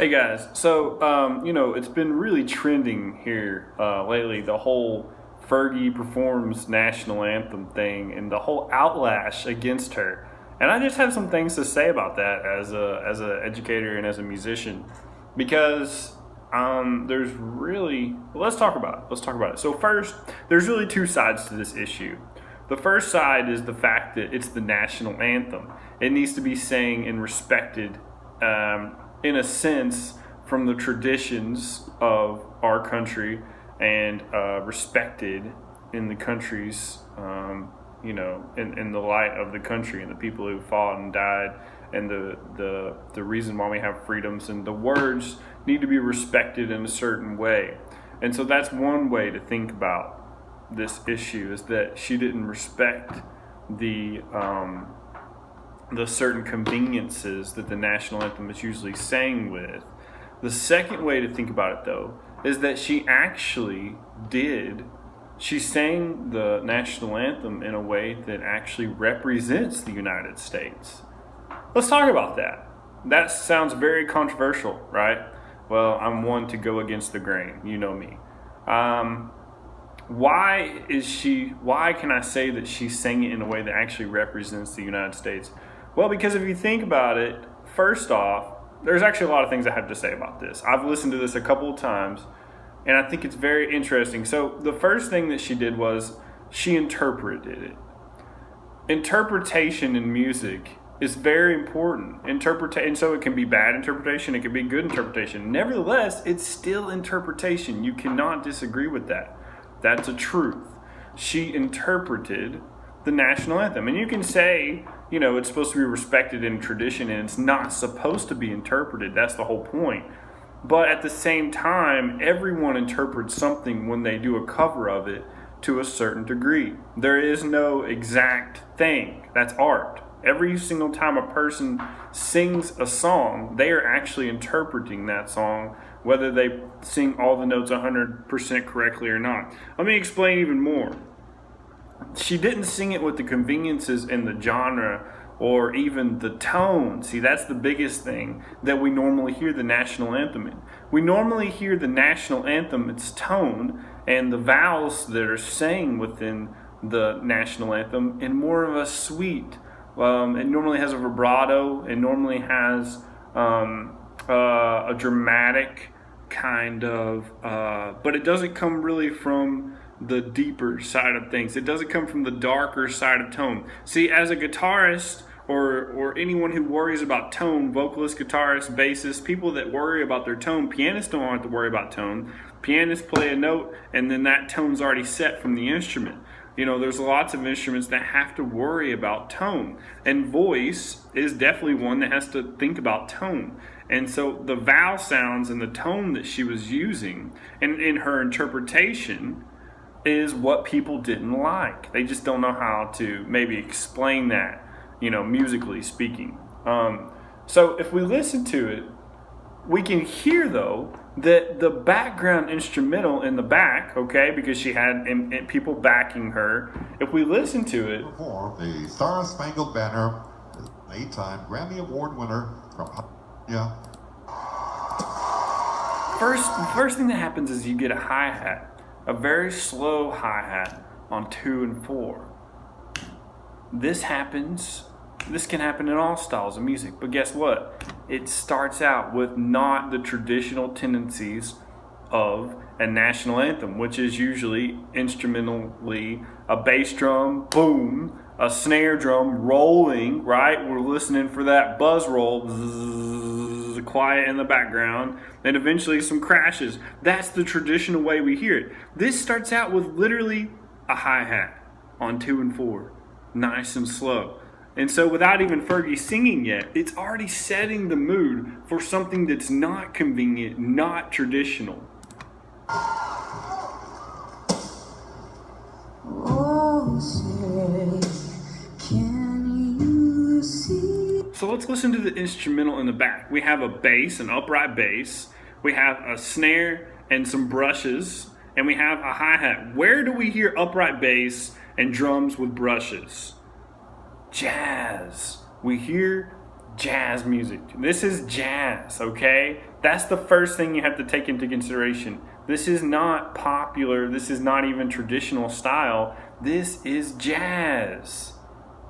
Hey guys, so it's been really trending here lately. The whole Fergie performs national anthem thing and the whole outlash against her. And I just have some things to say about that as a educator and as a musician, because there's really let's talk about it. Let's talk about it. So first, there's really two sides to this issue. The first side is the fact that it's the national anthem. It needs to be sang and respected, in a sense, from the traditions of our country, and respected in the country's, in the light of the country and the people who fought and died, and the reason why we have freedoms, and the words need to be respected in a certain way. And so that's one way to think about this issue, is that she didn't respect the certain conveniences that the national anthem is usually sang with. The second way to think about it, though, is that she actually did. She sang the national anthem in a way that actually represents the United States. Let's talk about that. That sounds very controversial, right? Well, I'm one to go against the grain. You know me. Why can I say that she sang it in a way that actually represents the United States? Well, because if you think about it, first off, there's actually a lot of things I have to say about this. I've listened to this a couple of times, and I think it's very interesting. So the first thing that she did was she interpreted it. Interpretation in music is very important. And so it can be bad interpretation, it can be good interpretation. Nevertheless, it's still interpretation. You cannot disagree with that. That's a truth. She interpreted the national anthem. And you can say, it's supposed to be respected in tradition and it's not supposed to be interpreted. That's the whole point. But at the same time, everyone interprets something when they do a cover of it to a certain degree. There is no exact thing. That's art. Every single time a person sings a song, they are actually interpreting that song, whether they sing all the notes 100% correctly or not. Let me explain even more. She didn't sing it with the conveniences in the genre or even the tone. See, that's the biggest thing that we normally hear the national anthem in. We normally hear the national anthem, its tone, and the vowels that are sang within the national anthem in more of a sweet. It normally has a vibrato. It normally has a dramatic kind of, but it doesn't come really from the deeper side of things. It doesn't come from the darker side of tone. See, as a guitarist or anyone who worries about tone, vocalists, guitarists, bassists, people that worry about their tone, pianists don't have to worry about tone. Pianists play a note and then that tone's already set from the instrument. There's lots of instruments that have to worry about tone, and voice is definitely one that has to think about tone. And so the vowel sounds and the tone that she was using and in her interpretation is what people didn't like. They just don't know how to maybe explain that, musically speaking. So if we listen to it, we can hear, though, that the background instrumental in the back, okay, because she had and people backing her. If we listen to it, perform the Star Spangled Banner, an 8-time Grammy Award winner from First thing that happens is you get a hi-hat, a very slow hi-hat on 2 and 4. This can happen in all styles of music, but guess what? It starts out with not the traditional tendencies of a national anthem, which is usually instrumentally a bass drum, boom, a snare drum rolling, right? We're listening for that buzz roll, bzzz, quiet in the background, and eventually some crashes. That's the traditional way we hear it. This starts out with literally a hi-hat on 2 and 4, nice and slow. And so without even Fergie singing yet, it's already setting the mood for something that's not convenient, not traditional. Oh, say, can you see? So let's listen to the instrumental in the back. We have a bass, an upright bass. We have a snare and some brushes. And we have a hi-hat. Where do we hear upright bass and drums with brushes? Jazz. We hear jazz music. This is jazz, okay? That's the first thing you have to take into consideration. This is not popular. This is not even traditional style. This is jazz.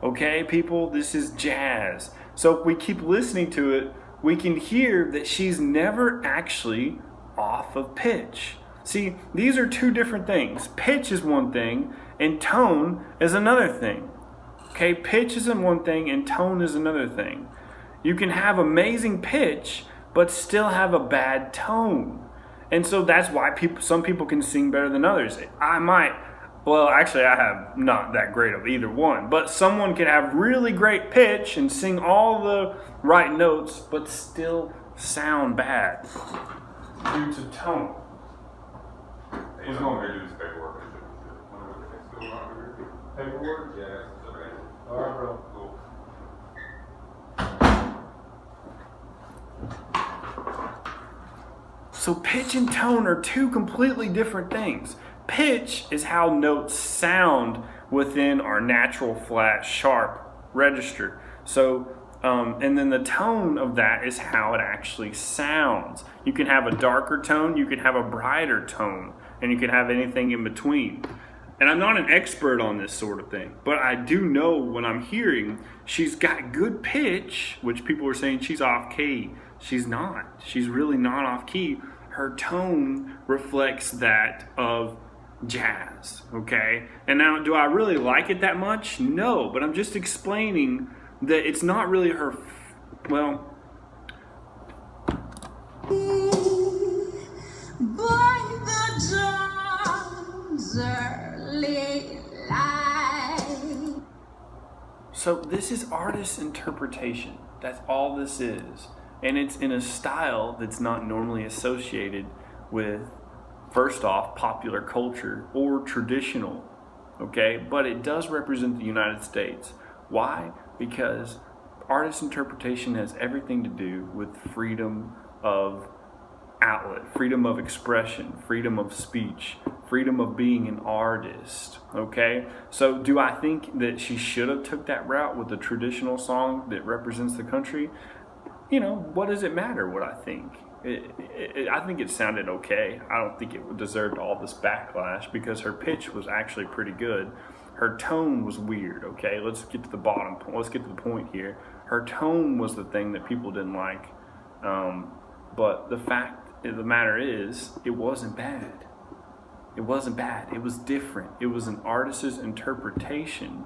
Okay, people? This is jazz. So if we keep listening to it, we can hear that she's never actually off of pitch. See, these are two different things. Pitch is one thing, and tone is another thing. Okay, pitch is one thing, and tone is another thing. You can have amazing pitch, but still have a bad tone. And so that's why some people can sing better than others. Actually, I have not that great of either one, but someone can have really great pitch and sing all the right notes, but still sound bad due to tone. He's going to do his paperwork. Paperwork? Yeah. All right, bro. Cool. So pitch and tone are two completely different things. Pitch is how notes sound within our natural flat sharp register. So, and then the tone of that is how it actually sounds. You can have a darker tone, you can have a brighter tone, and you can have anything in between. And I'm not an expert on this sort of thing, but I do know when I'm hearing she's got good pitch, which people are saying she's off key. She's not. She's really not off key. Her tone reflects that of jazz, okay? And now, do I really like it that much? No, but I'm just explaining that it's not really her, By the dawn's early light. So this is artist interpretation. That's all this is. And it's in a style that's not normally associated with, first off, popular culture or traditional, okay? But it does represent the United States. Why? Because artist interpretation has everything to do with freedom of outlet, freedom of expression, freedom of speech, freedom of being an artist, okay? So do I think that she should have took that route with a traditional song that represents the country? What does it matter what I think? I think it sounded okay. I don't think it deserved all this backlash because her pitch was actually pretty good. Her tone was weird, okay? Let's get to the bottom. Let's get to the point here. Her tone was the thing that people didn't like. But the fact of the matter is, it wasn't bad. It wasn't bad. It was different. It was an artist's interpretation,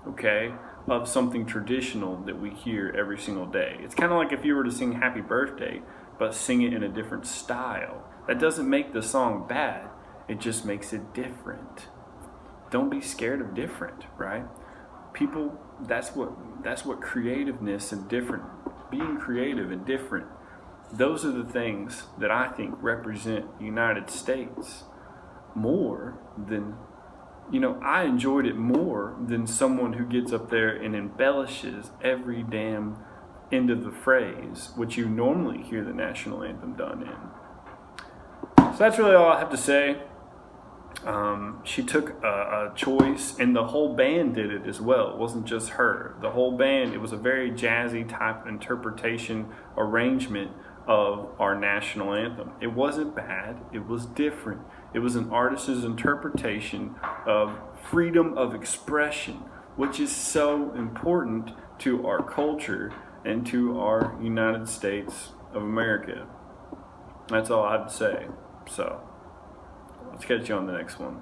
okay, of something traditional that we hear every single day. It's kind of like if you were to sing Happy Birthday, but sing it in a different style. That doesn't make the song bad. It just makes it different. Don't be scared of different, right? People, that's what creativeness and different, being creative and different, those are the things that I think represent the United States more than, I enjoyed it more than someone who gets up there and embellishes every damn end of the phrase, which you normally hear the national anthem done in. So that's really all I have to say. She took a choice, and the whole band did it as well. It wasn't just her. The whole band, it was a very jazzy type interpretation, arrangement of our national anthem. It wasn't bad. It was different. It was an artist's interpretation of freedom of expression, which is so important to our culture and to our United States of America. That's all I have to say. So, let's catch you on the next one.